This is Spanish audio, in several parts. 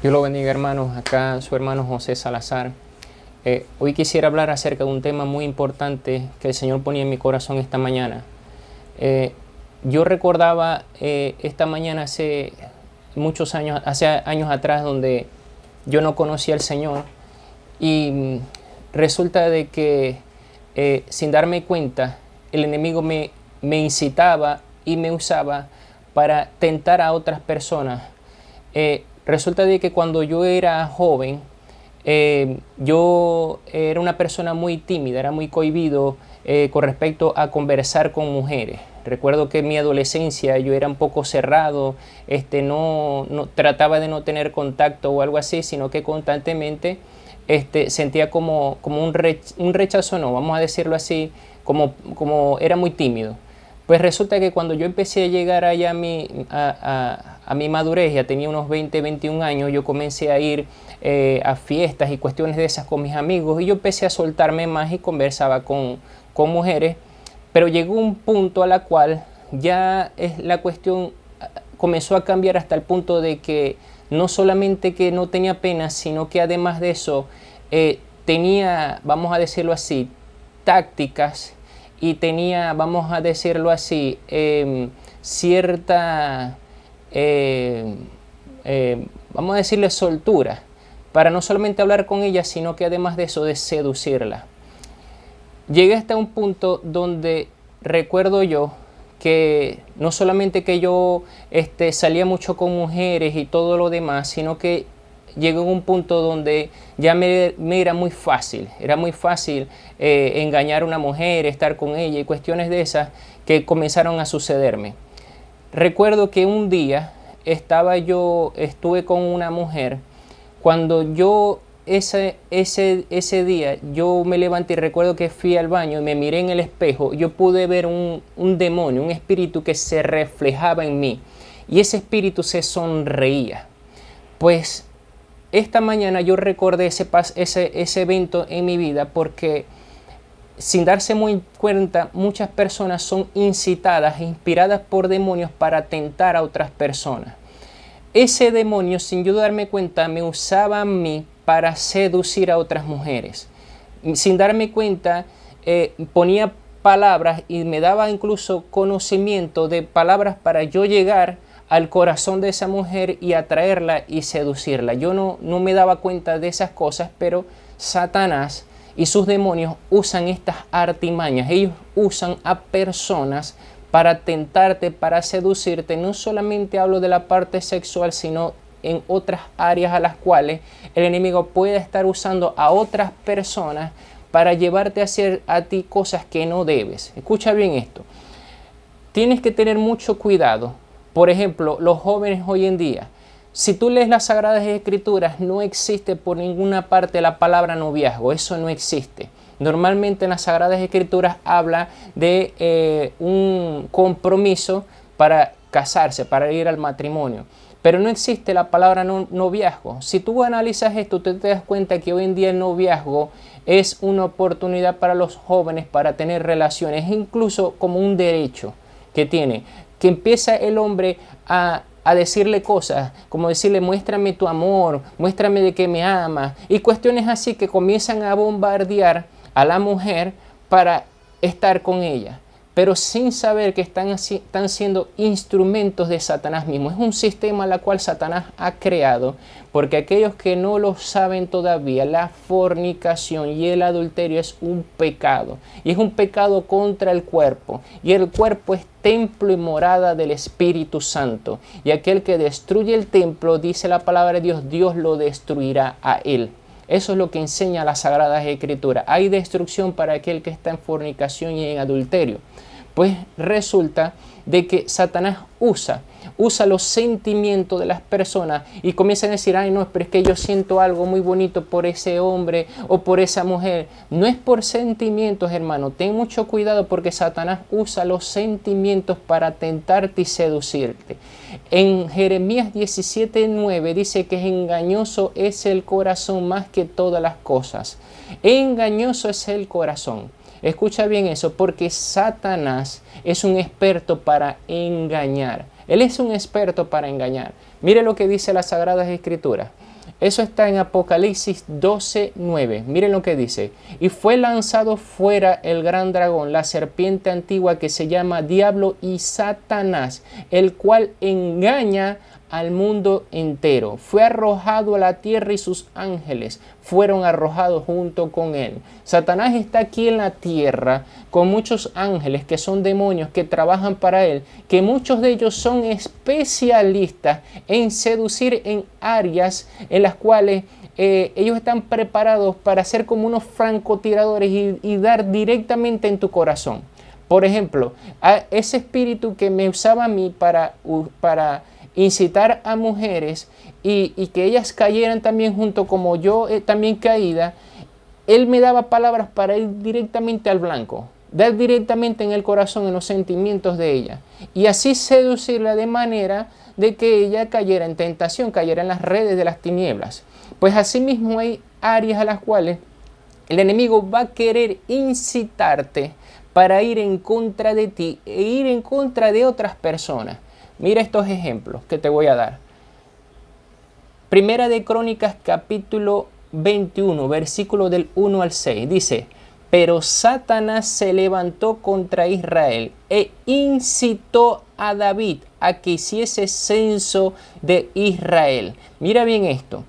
Dios lo bendiga, hermanos. Acá su hermano José Salazar. Hoy quisiera hablar acerca de un tema muy importante que el Señor ponía en mi corazón esta mañana. Yo recordaba esta mañana hace muchos años, hace años atrás, donde yo no conocía al Señor y resulta de que sin darme cuenta el enemigo me incitaba y me usaba para tentar a otras personas. Resulta de que cuando yo era joven, yo era una persona muy tímida, era muy cohibido con respecto a conversar con mujeres. Recuerdo que en mi adolescencia yo era un poco cerrado, no trataba de no tener contacto o algo así, sino que constantemente sentía como un rechazo, no, vamos a decirlo así, como era muy tímido. Pues resulta que cuando yo empecé a llegar allá a mi madurez, ya tenía unos 20, 21 años, yo comencé a ir a fiestas y cuestiones de esas con mis amigos y yo empecé a soltarme más y conversaba con mujeres, pero llegó un punto a la cual ya la cuestión comenzó a cambiar hasta el punto de que no solamente que no tenía pena, sino que además de eso tenía, vamos a decirlo así, tácticas y tenía, vamos a decirlo así, cierta, vamos a decirle soltura, para no solamente hablar con ella, sino que además de eso, de seducirla. Llegué hasta un punto donde recuerdo yo que no solamente que yo salía mucho con mujeres y todo lo demás, sino que llegó a un punto donde ya me era muy fácil engañar a una mujer, estar con ella y cuestiones de esas que comenzaron a sucederme. Recuerdo que un día estuve con una mujer. Cuando yo ese día yo me levanté y recuerdo que fui al baño y me miré en el espejo, yo pude ver un demonio, un espíritu que se reflejaba en mí y ese espíritu se sonreía. Pues esta mañana yo recordé ese evento en mi vida porque sin darse muy cuenta muchas personas son incitadas, inspiradas por demonios para tentar a otras personas. Ese demonio, sin yo darme cuenta, me usaba a mí para seducir a otras mujeres. Sin darme cuenta, ponía palabras y me daba incluso conocimiento de palabras para yo llegar al corazón de esa mujer y atraerla y seducirla. Yo no me daba cuenta de esas cosas, pero Satanás y sus demonios usan estas artimañas. Ellos usan a personas para tentarte, para seducirte. No solamente hablo de la parte sexual, sino en otras áreas a las cuales el enemigo puede estar usando a otras personas para llevarte a hacer a ti cosas que no debes. Escucha bien esto. Tienes que tener mucho cuidado. Por ejemplo, los jóvenes hoy en día, si tú lees las Sagradas Escrituras, no existe por ninguna parte la palabra noviazgo. Eso no existe. Normalmente en las Sagradas Escrituras habla de un compromiso para casarse, para ir al matrimonio. Pero no existe la palabra noviazgo. Si tú analizas esto, te das cuenta que hoy en día el noviazgo es una oportunidad para los jóvenes para tener relaciones, incluso como un derecho que tiene. Que empieza el hombre a decirle cosas, como decirle, muéstrame tu amor, muéstrame de que me amas, y cuestiones así que comienzan a bombardear a la mujer para estar con ella, pero sin saber que están siendo instrumentos de Satanás mismo. Es un sistema al cual Satanás ha creado, porque aquellos que no lo saben todavía, la fornicación y el adulterio es un pecado, y es un pecado contra el cuerpo, y el cuerpo es templo y morada del Espíritu Santo, y aquel que destruye el templo, dice la palabra de Dios, Dios lo destruirá a él. Eso es lo que enseña las Sagradas Escrituras. Hay destrucción para aquel que está en fornicación y en adulterio. Pues resulta de que Satanás usa los sentimientos de las personas y comienzan a decir, ay no, pero es que yo siento algo muy bonito por ese hombre o por esa mujer. No es por sentimientos, hermano. Ten mucho cuidado porque Satanás usa los sentimientos para tentarte y seducirte. En Jeremías 17:9 dice que engañoso es el corazón más que todas las cosas. Engañoso es el corazón. Escucha bien eso, porque Satanás es un experto para engañar. Él es un experto para engañar. Mire lo que dice las Sagradas Escrituras. Eso está en Apocalipsis 12:9. Miren lo que dice. Y fue lanzado fuera el gran dragón, la serpiente antigua que se llama Diablo y Satanás, el cual engaña al mundo entero. Fue arrojado a la tierra y sus ángeles fueron arrojados junto con él. Satanás está aquí en la tierra con muchos ángeles que son demonios que trabajan para él, que muchos de ellos son especialistas en seducir en áreas en las cuales ellos están preparados para ser como unos francotiradores y dar directamente en tu corazón. Por ejemplo, a ese espíritu que me usaba a mí para incitar a mujeres y que ellas cayeran también junto como yo también caída, él me daba palabras para ir directamente al blanco, dar directamente en el corazón, en los sentimientos de ella, y así seducirla de manera de que ella cayera en tentación, cayera en las redes de las tinieblas. Pues asimismo hay áreas a las cuales el enemigo va a querer incitarte para ir en contra de ti e ir en contra de otras personas. Mira estos ejemplos que te voy a dar. Primera de Crónicas capítulo 21, versículo del 1 al 6. Dice, pero Satanás se levantó contra Israel e incitó a David a que hiciese censo de Israel. Mira bien esto.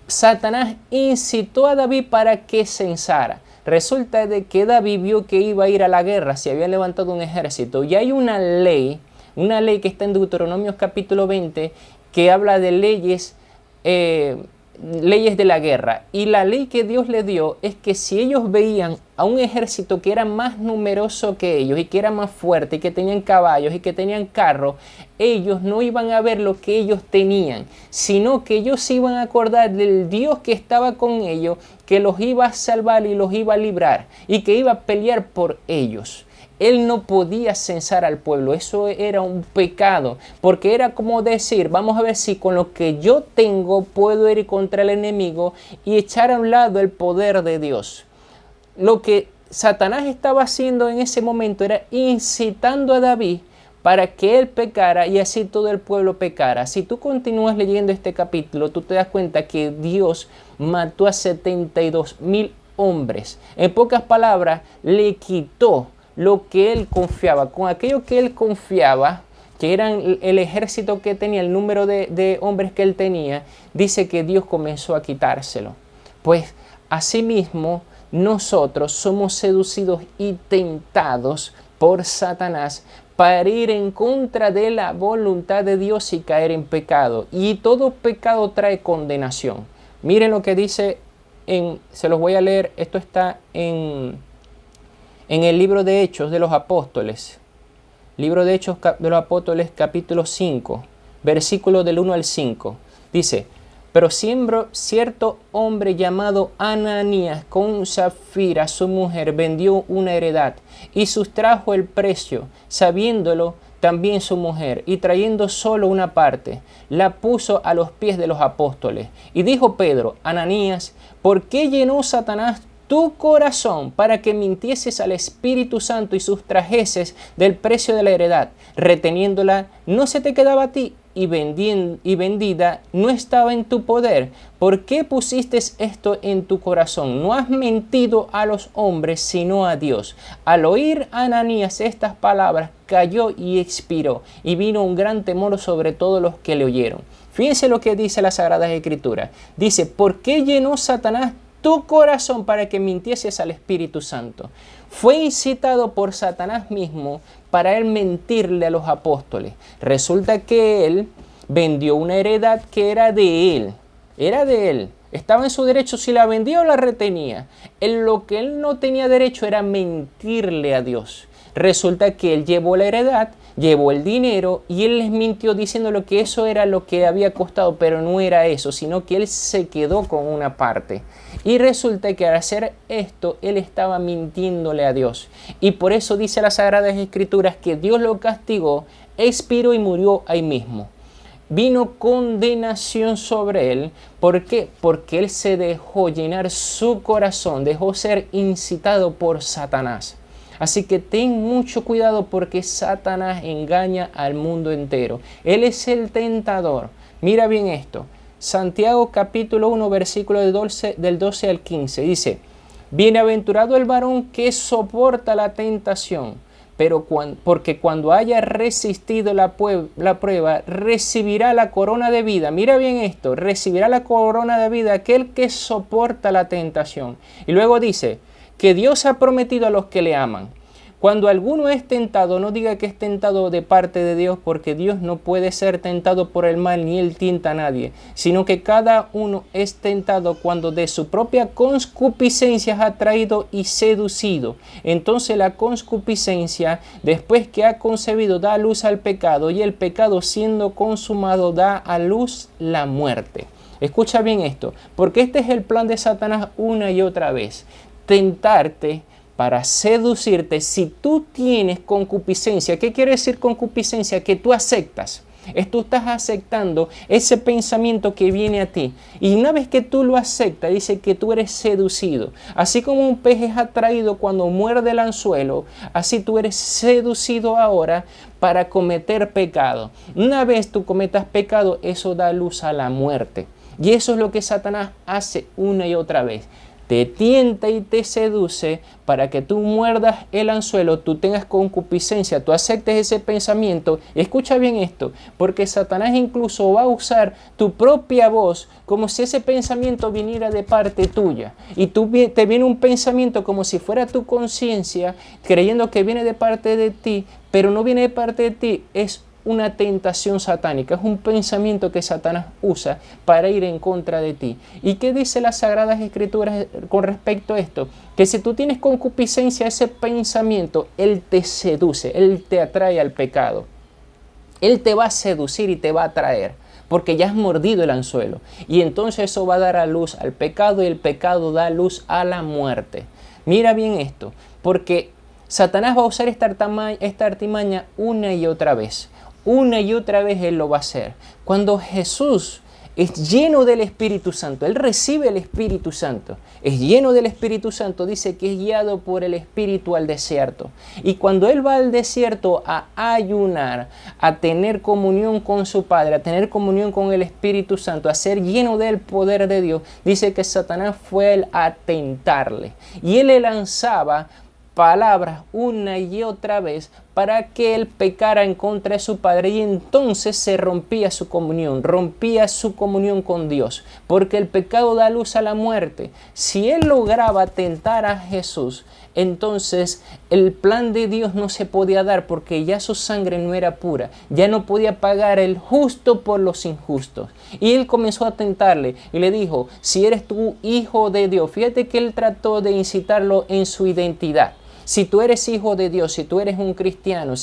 Satanás incitó a David para que censara. Resulta de que David vio que iba a ir a la guerra, se había levantado un ejército y hay una ley que está en Deuteronomio capítulo 20 que habla de leyes de la guerra. Y la ley que Dios le dio es que si ellos veían a un ejército que era más numeroso que ellos y que era más fuerte y que tenían caballos y que tenían carros, ellos no iban a ver lo que ellos tenían, sino que ellos se iban a acordar del Dios que estaba con ellos, que los iba a salvar y los iba a librar y que iba a pelear por ellos. Él no podía censar al pueblo, eso era un pecado, porque era como decir, vamos a ver si con lo que yo tengo puedo ir contra el enemigo y echar a un lado el poder de Dios. Lo que Satanás estaba haciendo en ese momento era incitando a David para que él pecara y así todo el pueblo pecara. Si tú continúas leyendo este capítulo, tú te das cuenta que Dios mató a 72,000 hombres. En pocas palabras, le quitó lo que él confiaba, con aquello que él confiaba, que eran el ejército que tenía, el número de hombres que él tenía, dice que Dios comenzó a quitárselo. Pues asimismo nosotros somos seducidos y tentados por Satanás para ir en contra de la voluntad de Dios y caer en pecado. Y todo pecado trae condenación. Miren lo que dice, se los voy a leer, esto está en el libro de Hechos de los Apóstoles, libro de Hechos de los Apóstoles capítulo 5, versículo del 1 al 5, dice, pero cierto hombre llamado Ananías con Safira, su mujer, vendió una heredad y sustrajo el precio, sabiéndolo también su mujer, y trayendo solo una parte, la puso a los pies de los apóstoles. Y dijo Pedro, Ananías, ¿por qué llenó Satanás tu corazón para que mintieses al Espíritu Santo y sustrajeses del precio de la heredad? Reteniéndola, no se te quedaba a ti, y vendida no estaba en tu poder. ¿Por qué pusiste esto en tu corazón? No has mentido a los hombres, sino a Dios. Al oír Ananías estas palabras, cayó y expiró, y vino un gran temor sobre todos los que le oyeron. Fíjense lo que dice la Sagrada Escritura. Dice, ¿por qué llenó Satanás tu corazón para que mintieses al Espíritu Santo? Fue incitado por Satanás mismo para él mentirle a los apóstoles. Resulta que él vendió una heredad que era de él. Estaba en su derecho si la vendía o la retenía. Lo que él no tenía derecho era mentirle a Dios. Resulta que él llevó la heredad, llevó el dinero y él les mintió diciéndole que eso era lo que había costado, pero no era eso, sino que él se quedó con una parte. Y resulta que al hacer esto, él estaba mintiéndole a Dios. Y por eso dice las Sagradas Escrituras que Dios lo castigó, expiró y murió ahí mismo. Vino condenación sobre él. ¿Por qué? Porque él se dejó llenar su corazón, dejó ser incitado por Satanás. Así que ten mucho cuidado porque Satanás engaña al mundo entero. Él es el tentador. Mira bien esto. Santiago capítulo 1, versículo del 12 al 15. Dice, bienaventurado el varón que soporta la tentación, porque cuando haya resistido la prueba, recibirá la corona de vida. Mira bien esto, recibirá la corona de vida aquel que soporta la tentación. Y luego dice, que Dios ha prometido a los que le aman. Cuando alguno es tentado, no diga que es tentado de parte de Dios, porque Dios no puede ser tentado por el mal, ni Él tienta a nadie, sino que cada uno es tentado cuando de su propia concupiscencia es atraído y seducido. Entonces la concupiscencia, después que ha concebido, da luz al pecado, y el pecado, siendo consumado, da a luz la muerte. Escucha bien esto, porque este es el plan de Satanás una y otra vez: tentarte para seducirte. Si tú tienes concupiscencia, ¿qué quiere decir concupiscencia? Que tú aceptas. Tú estás aceptando ese pensamiento que viene a ti. Y una vez que tú lo aceptas, dice que tú eres seducido. Así como un pez es atraído cuando muerde el anzuelo, así tú eres seducido ahora para cometer pecado. Una vez tú cometas pecado, eso da luz a la muerte. Y eso es lo que Satanás hace una y otra vez. Te tienta y te seduce para que tú muerdas el anzuelo, tú tengas concupiscencia, tú aceptes ese pensamiento. Escucha bien esto, porque Satanás incluso va a usar tu propia voz como si ese pensamiento viniera de parte tuya. Y te viene un pensamiento como si fuera tu conciencia, creyendo que viene de parte de ti, pero no viene de parte de ti, es una tentación satánica, es un pensamiento que Satanás usa para ir en contra de ti. ¿Y qué dice las Sagradas Escrituras con respecto a esto? Que si tú tienes concupiscencia, ese pensamiento, él te seduce, él te atrae al pecado. Él te va a seducir y te va a atraer, porque ya has mordido el anzuelo. Y entonces eso va a dar a luz al pecado, y el pecado da luz a la muerte. Mira bien esto, porque Satanás va a usar esta artimaña una y otra vez. Una y otra vez Él lo va a hacer. Cuando Jesús es lleno del Espíritu Santo, Él recibe el Espíritu Santo, es lleno del Espíritu Santo, dice que es guiado por el Espíritu al desierto. Y cuando Él va al desierto a ayunar, a tener comunión con su Padre, a tener comunión con el Espíritu Santo, a ser lleno del poder de Dios, dice que Satanás fue Él a tentarle. Y Él le lanzaba palabras una y otra vez para que él pecara en contra de su Padre, y entonces se rompía su comunión con Dios, porque el pecado da luz a la muerte. Si él lograba tentar a Jesús, entonces el plan de Dios no se podía dar, porque ya su sangre no era pura, ya no podía pagar el justo por los injustos. Y él comenzó a tentarle y le dijo, si eres tú hijo de Dios, fíjate que él trató de incitarlo en su identidad. Si tú eres hijo de Dios, si tú eres un cristiano,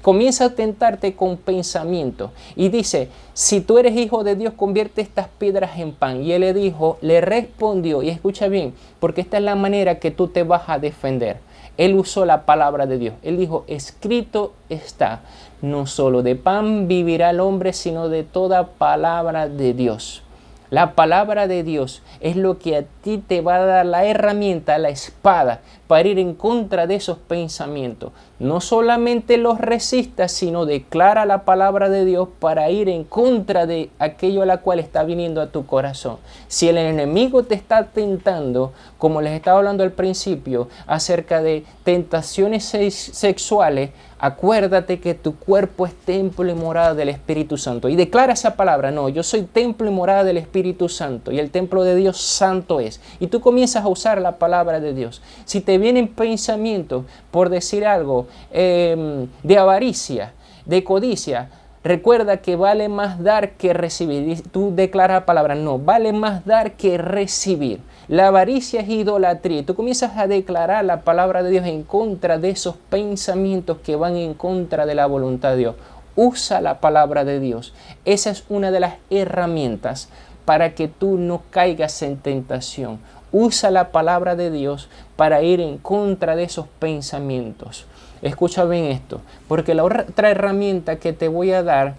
comienza a tentarte con pensamiento. Y dice, si tú eres hijo de Dios, convierte estas piedras en pan. Y él le respondió, y escucha bien, porque esta es la manera que tú te vas a defender. Él usó la palabra de Dios. Él dijo, escrito está, no solo de pan vivirá el hombre, sino de toda palabra de Dios. La palabra de Dios es lo que a ti te va a dar la herramienta, la espada, para ir en contra de esos pensamientos. No solamente los resistas, sino declara la palabra de Dios para ir en contra de aquello a la cual está viniendo a tu corazón. Si el enemigo te está tentando, como les estaba hablando al principio, acerca de tentaciones sexuales, acuérdate que tu cuerpo es templo y morada del Espíritu Santo. Y declara esa palabra, no, yo soy templo y morada del Espíritu Santo, y el templo de Dios santo es. Y tú comienzas a usar la palabra de Dios. Si te vienen pensamientos, por decir algo, de avaricia, de codicia, recuerda que vale más dar que recibir. Tú declaras la palabra, no, vale más dar que recibir. La avaricia es idolatría. Y tú comienzas a declarar la palabra de Dios en contra de esos pensamientos que van en contra de la voluntad de Dios. Usa la palabra de Dios. Esa es una de las herramientas para que tú no caigas en tentación. Usa la palabra de Dios para ir en contra de esos pensamientos. Escucha bien esto, porque la otra herramienta que te voy a dar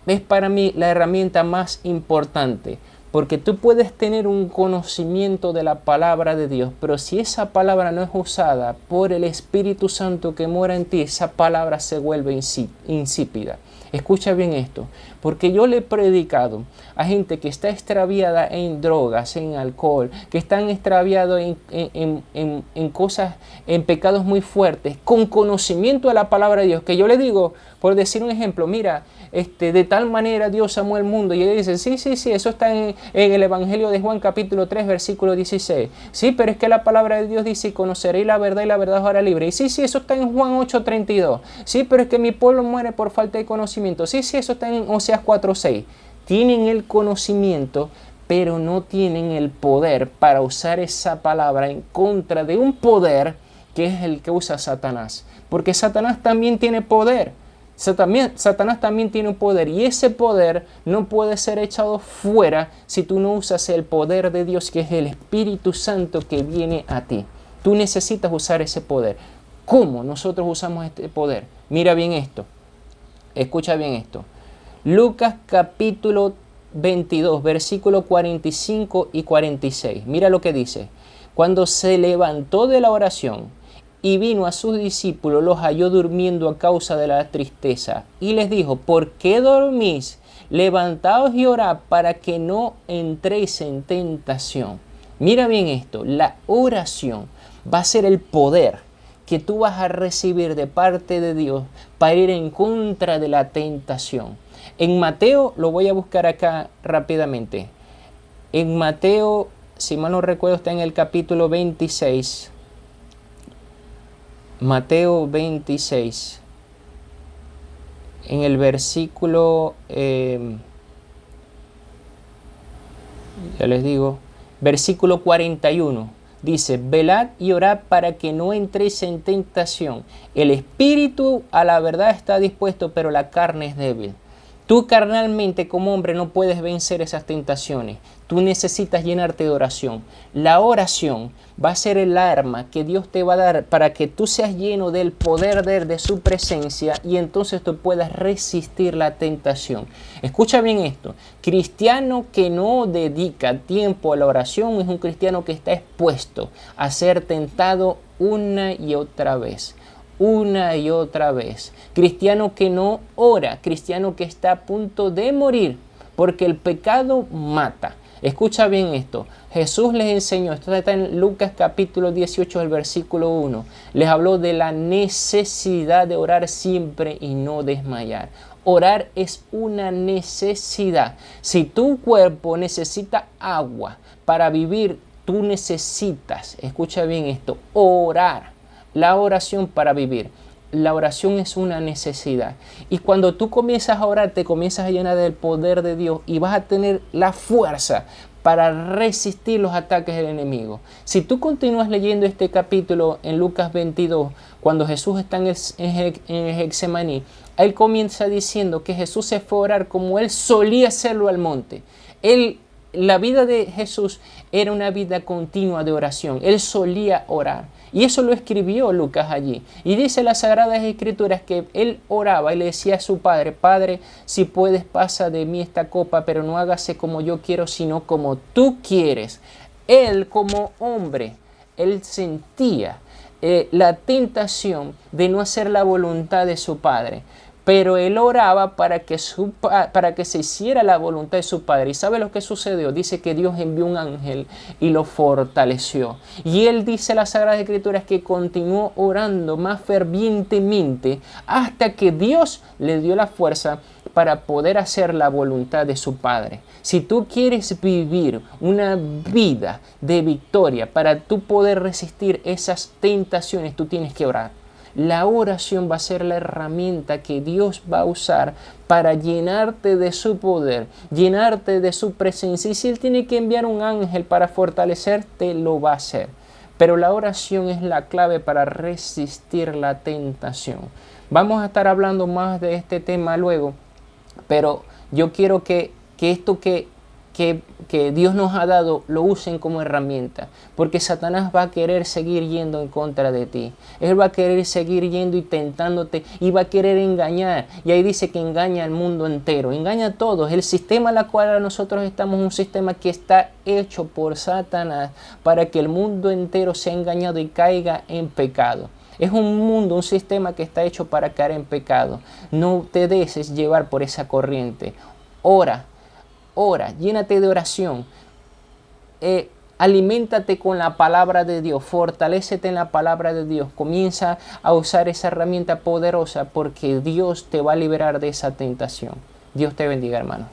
es para mí la herramienta más importante, porque tú puedes tener un conocimiento de la palabra de Dios, pero si esa palabra no es usada por el Espíritu Santo que mora en ti, esa palabra se vuelve insípida. Escucha bien esto, porque yo le he predicado a gente que está extraviada en drogas, en alcohol, que están extraviados en cosas, en pecados muy fuertes, con conocimiento de la palabra de Dios, que yo le digo, por decir un ejemplo, mira, de tal manera Dios amó el mundo, y él dice, sí, eso está en el Evangelio de Juan capítulo 3, versículo 16. Sí, pero es que la palabra de Dios dice, conoceréis la verdad y la verdad os hará libre. Y sí, eso está en Juan 8, 32. Sí, pero es que mi pueblo muere por falta de conocimiento. Sí, eso está en Oseas 4, 6. Tienen el conocimiento, pero no tienen el poder para usar esa palabra en contra de un poder que es el que usa Satanás. Porque Satanás también tiene poder. Satanás también tiene un poder, y ese poder no puede ser echado fuera si tú no usas el poder de Dios, que es el Espíritu Santo que viene a ti. Tú necesitas usar ese poder. ¿Cómo nosotros usamos este poder? Mira bien esto. Escucha bien esto. Lucas capítulo 22, versículos 45 y 46. Mira lo que dice. Cuando se levantó de la oración y vino a sus discípulos, los halló durmiendo a causa de la tristeza. Y les dijo, ¿por qué dormís? Levantaos y orad para que no entréis en tentación. Mira bien esto, la oración va a ser el poder que tú vas a recibir de parte de Dios para ir en contra de la tentación. En Mateo, lo voy a buscar acá rápidamente. En Mateo, si mal no recuerdo, está en el capítulo 26. Mateo 26, en el versículo, ya les digo, versículo 41, dice, velad y orad para que no entréis en tentación. El espíritu a la verdad está dispuesto, pero la carne es débil. Tú carnalmente como hombre no puedes vencer esas tentaciones. Tú necesitas llenarte de oración. La oración va a ser el arma que Dios te va a dar para que tú seas lleno del poder de su presencia, y entonces tú puedas resistir la tentación. Escucha bien esto. Cristiano que no dedica tiempo a la oración es un cristiano que está expuesto a ser tentado una y otra vez. Una y otra vez. Cristiano que no ora, cristiano que está a punto de morir, porque el pecado mata. Escucha bien esto. Jesús les enseñó, esto está en Lucas capítulo 18, el versículo 1. Les habló de la necesidad de orar siempre y no desmayar. Orar es una necesidad. Si tu cuerpo necesita agua para vivir, tú necesitas, escucha bien esto, orar. La oración para vivir. La oración es una necesidad. Y cuando tú comienzas a orar, te comienzas a llenar del poder de Dios y vas a tener la fuerza para resistir los ataques del enemigo. Si tú continúas leyendo este capítulo en Lucas 22, cuando Jesús está en el Getsemaní, él comienza diciendo que Jesús se fue a orar como él solía hacerlo al monte. La vida de Jesús era una vida continua de oración. Él solía orar. Y eso lo escribió Lucas allí. Y dice las Sagradas Escrituras que él oraba y le decía a su Padre, Padre, si puedes, pasa de mí esta copa, pero no hágase como yo quiero, sino como tú quieres. Él como hombre, él sentía la tentación de no hacer la voluntad de su Padre. Pero él oraba para que se hiciera la voluntad de su Padre. ¿Y sabe lo que sucedió? Dice que Dios envió un ángel y lo fortaleció. Y él dice en las Sagradas Escrituras que continuó orando más fervientemente hasta que Dios le dio la fuerza para poder hacer la voluntad de su Padre. Si tú quieres vivir una vida de victoria, para tú poder resistir esas tentaciones, tú tienes que orar. La oración va a ser la herramienta que Dios va a usar para llenarte de su poder, llenarte de su presencia. Y si Él tiene que enviar un ángel para fortalecerte, lo va a hacer. Pero la oración es la clave para resistir la tentación. Vamos a estar hablando más de este tema luego, pero yo quiero que esto que Dios nos ha dado lo usen como herramienta, porque Satanás va a querer seguir yendo en contra de ti. Él va a querer seguir yendo y tentándote y va a querer engañar. Y ahí dice que engaña al mundo entero, engaña a todos. El sistema en el cual nosotros estamos es un sistema que está hecho por Satanás para que el mundo entero sea engañado y caiga en pecado. Es un mundo, un sistema que está hecho para caer en pecado. No te dejes llevar por esa corriente. ora, ora, llénate de oración. Aliméntate con la palabra de Dios, fortalécete en la palabra de Dios, comienza a usar esa herramienta poderosa porque Dios te va a liberar de esa tentación. Dios te bendiga, hermano.